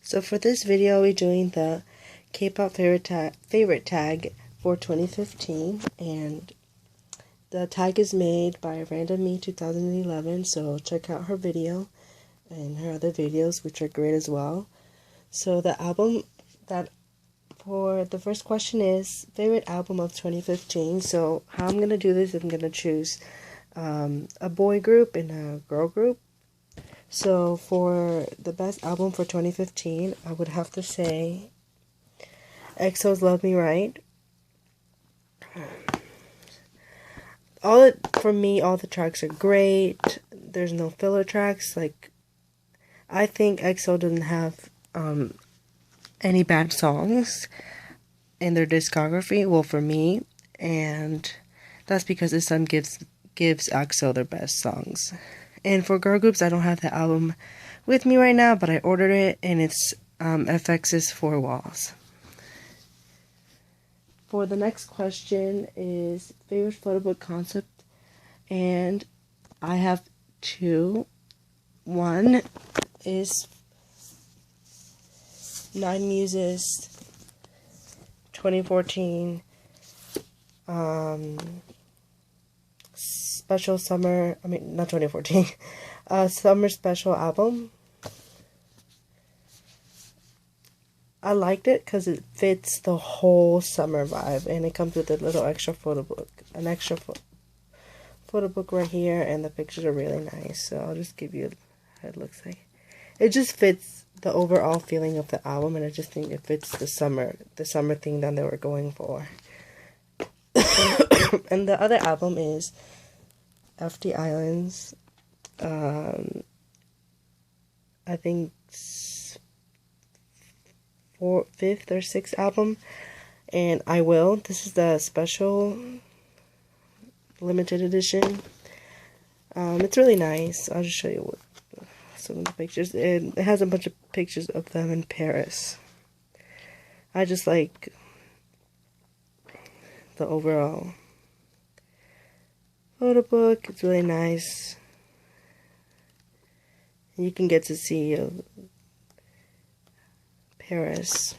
So for this video, we're doing the K-pop favorite tag for 2015, and the tag is made by Random Me 2011. So check out her video and her other videos, which are great as well. So the album that for the first question is favorite album of 2015. So how I'm gonna do this, I'm gonna choose a boy group and a girl group. So for the best album for 2015, I would have to say EXO's Love Me Right. For me, all the tracks are great. There's no filler tracks. Like, I think EXO doesn't have any bad songs in their discography. Well, for me, and that's because the sun gives EXO their best songs. And for girl groups, I don't have the album with me right now, but I ordered it, and it's FX's Four Walls. For the next question is favorite photo book concept, and I have two. One is Nine Muses 2014 special summer, not 2014, summer special album. I liked it because it fits the whole summer vibe, and it comes with a little extra photo book, photo book right here, and the pictures are really nice. So I'll just give you how it looks like. It just fits the overall feeling of the album, and I just think it fits the summer thing that they were going for. And the other album is FT Island's, I think fifth or sixth album, and I Will. This is the special limited edition. It's really nice. I'll just show you some of the pictures. It has a bunch of pictures of them in Paris. I just like the overall photo book. It's really nice. You can get to see Paris.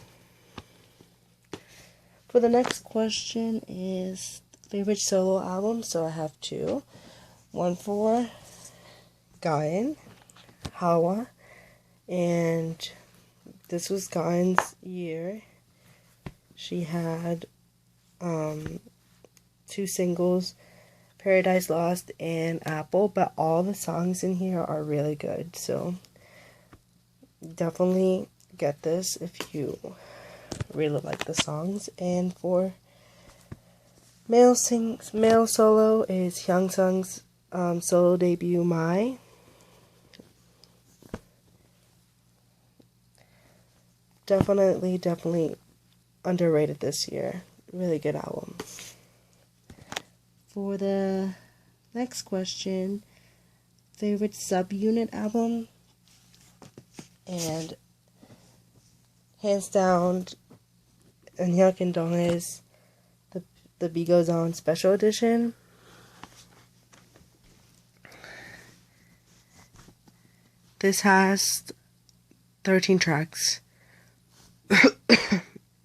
For the next question is favorite solo album. So I have two. One for Gain, Hawa, and this was Gain's year. She had two singles, Paradise Lost and Apple, but all the songs in here are really good. So definitely get this if you really like the songs. And for male solo is Hyungsung's solo debut, My. Definitely underrated this year. Really good album. For the next question, favorite subunit album, and hands down, Eunhyuk and Donghae's the B Goes On special edition. This has 13 tracks.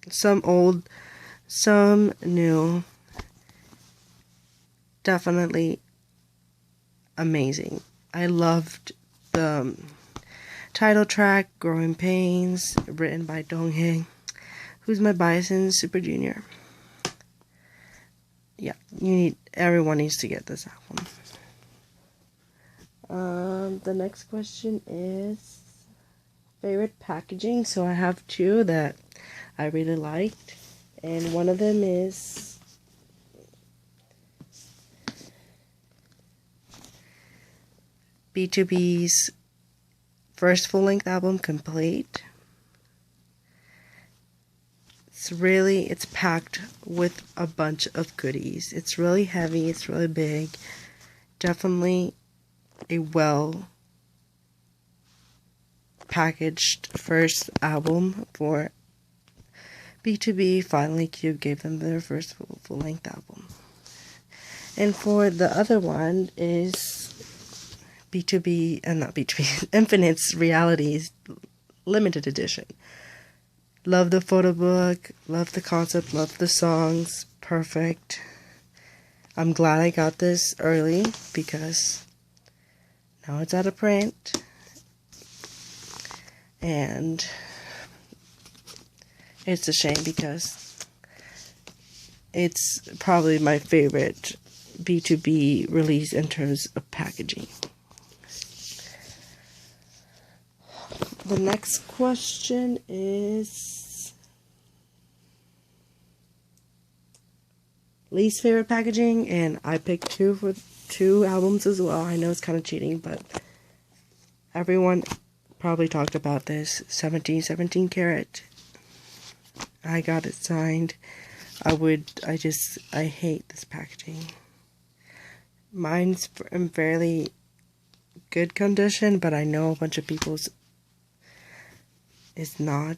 Some old, some new. Definitely amazing. I loved the title track, Growing Pains, written by Donghae, who's my bias in Super Junior. Yeah, everyone needs to get this album. The next question is favorite packaging. So I have two that I really liked, and one of them is B2B's first full-length album, Complete. It's packed with a bunch of goodies. It's really heavy, it's really big. Definitely a well packaged first album for B2B. Finally, Cube gave them their first full-length album. And for the other one is B2B, not B2B, Infinite's Realities limited edition. Love the photo book, love the concept, love the songs. Perfect. I'm glad I got this early because now it's out of print. And it's a shame because it's probably my favorite B2B release in terms of packaging. The next question is least favorite packaging, and I picked two albums as well. I know it's kind of cheating, but everyone probably talked about this. 17 Carat. I got it signed. I hate this packaging. Mine's in fairly good condition, but I know a bunch of people's is not.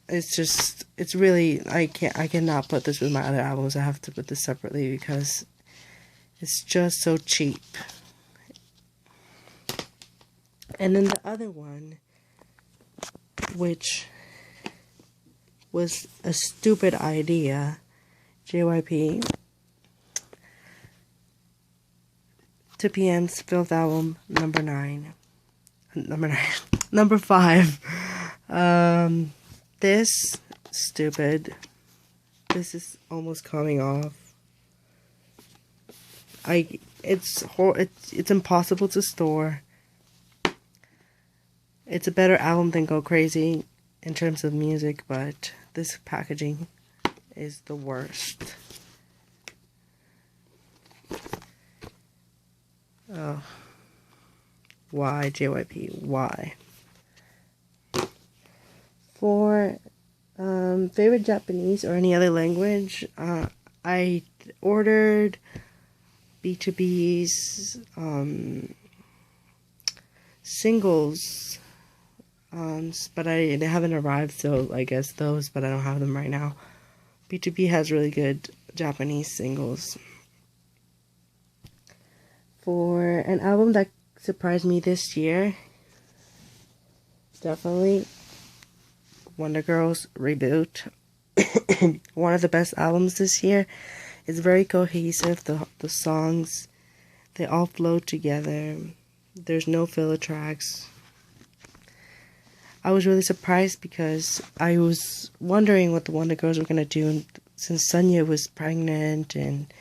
It's really, I cannot put this with my other albums. I have to put this separately because it's just so cheap. And then the other one, which was a stupid idea, JYP, 2PM's fifth album, number 5. This stupid. This is almost coming off. It's impossible to store. It's a better album than Go Crazy in terms of music, but this packaging is the worst. Oh. Why, JYP? Why? For favorite Japanese or any other language, I ordered B2B's singles, but they haven't arrived, so I guess those, but I don't have them right now. B2B has really good Japanese singles. For an album that surprised me this year, definitely Wonder Girls Reboot. One of the best albums this year. It's very cohesive. The songs, they all flow together. There's no filler tracks. I was really surprised because I was wondering what the Wonder Girls were gonna do since Sunya was pregnant and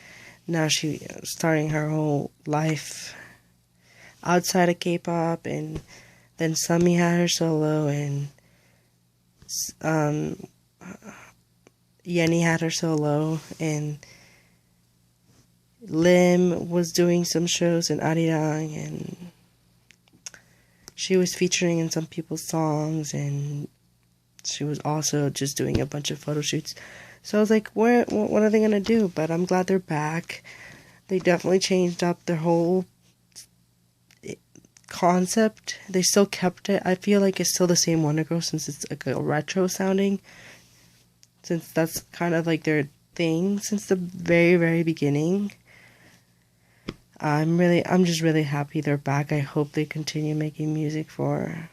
now she starting her whole life outside of K-pop, and then Sumi had her solo, and Yenny had her solo, and Lim was doing some shows in Arirang, and she was featuring in some people's songs, and she was also just doing a bunch of photo shoots. So I was like, what are they gonna do? But I'm glad they're back. They definitely changed up their whole concept. They still kept it. I feel like it's still the same Wonder Girl since it's like a retro sounding, since that's kind of like their thing since the very, very beginning. I'm just really happy they're back. I hope they continue making music for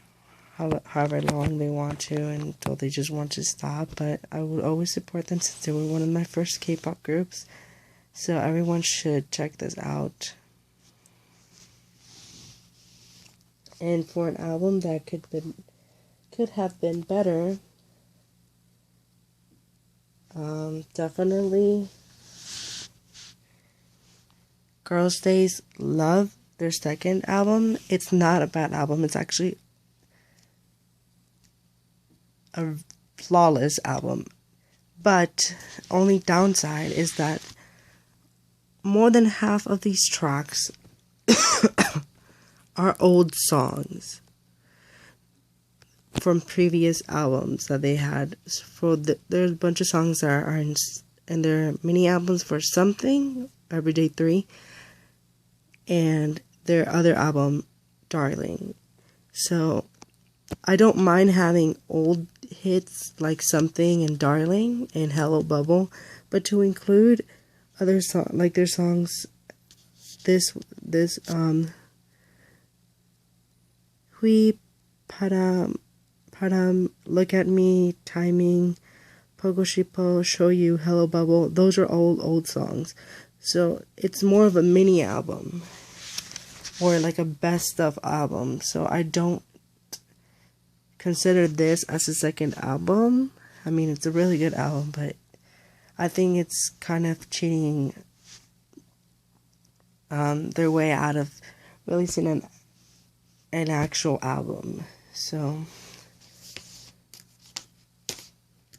however long they want to until they just want to stop, but I would always support them since they were one of my first K-pop groups. So everyone should check this out. And for an album that could have been better, definitely Girls' Days. Love their second album. It's not a bad album. It's actually a flawless album. But only downside is that more than half of these tracks are old songs from previous albums that they had. There's a bunch of songs that are in their mini albums for Something, Everyday 3, and their other album, Darling. So I don't mind having old hits like Something and Darling and Hello Bubble, but to include other songs, like their songs, Hui Padam, Look at Me, Timing, Pogo Shippo, Show You, Hello Bubble. Those are old songs. So it's more of a mini album or like a best of album. So I don't consider this as a second album. I mean, it's a really good album, but I think it's kind of cheating their way out of releasing an actual album. So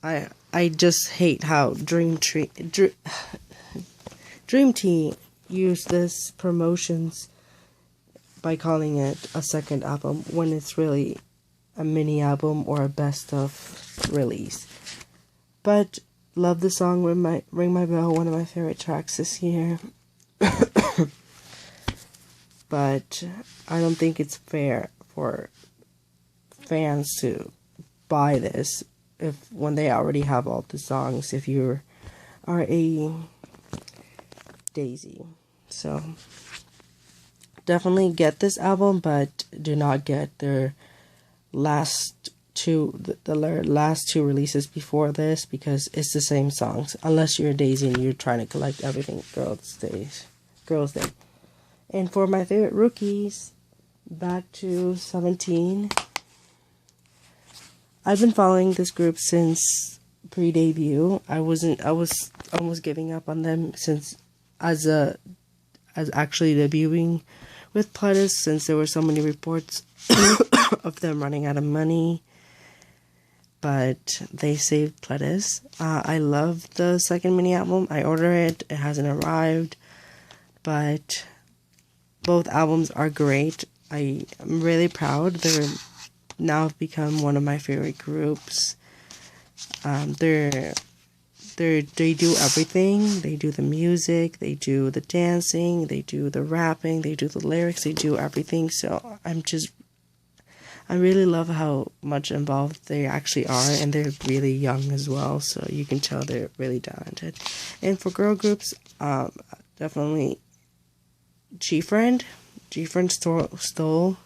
I just hate how Dream Team used this promotions by calling it a second album when it's really a mini album or a best of release. But love the song Ring My Bell, one of my favorite tracks this year. But I don't think it's fair for fans to buy this when they already have all the songs, if you are a Daisy. So definitely get this album, but do not get their last two releases before this, because it's the same songs, unless you're a Daisy and you're trying to collect everything Girls Day. And for my favorite rookies, back to 17. I've been following this group since pre-debut. I was almost giving up on them since as actually debuting with Pledis, since there were so many reports of them running out of money. But they saved Pledis. I love the second mini album. I ordered it. It hasn't arrived, but both albums are great. I am really proud. They're now become one of my favorite groups. They do everything. They do the music, they do the dancing, they do the rapping, they do the lyrics, they do everything. So I really love how much involved they actually are, and they're really young as well, so you can tell they're really talented. And for girl groups, definitely G-Friend. G-Friend stole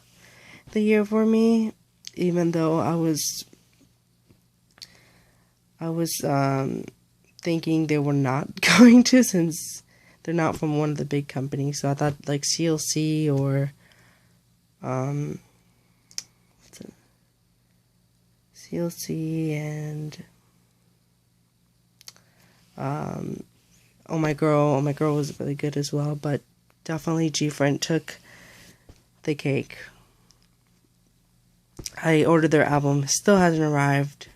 the year for me, even though I was thinking they were not going to, since they're not from one of the big companies. So I thought like CLC or CLC and Oh My Girl was really good as well, but definitely G-Friend took the cake. I ordered their album, still hasn't arrived.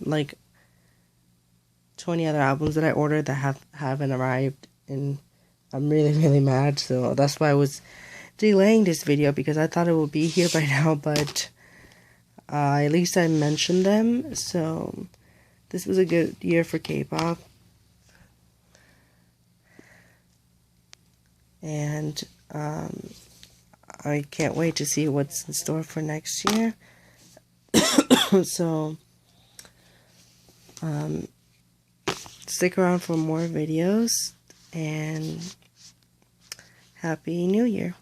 Like 20 other albums that I ordered that haven't arrived, and I'm really mad. So that's why I was delaying this video, because I thought it would be here by now, but at least I mentioned them. So this was a good year for K-pop, and I can't wait to see what's in store for next year. So stick around for more videos, and Happy New Year.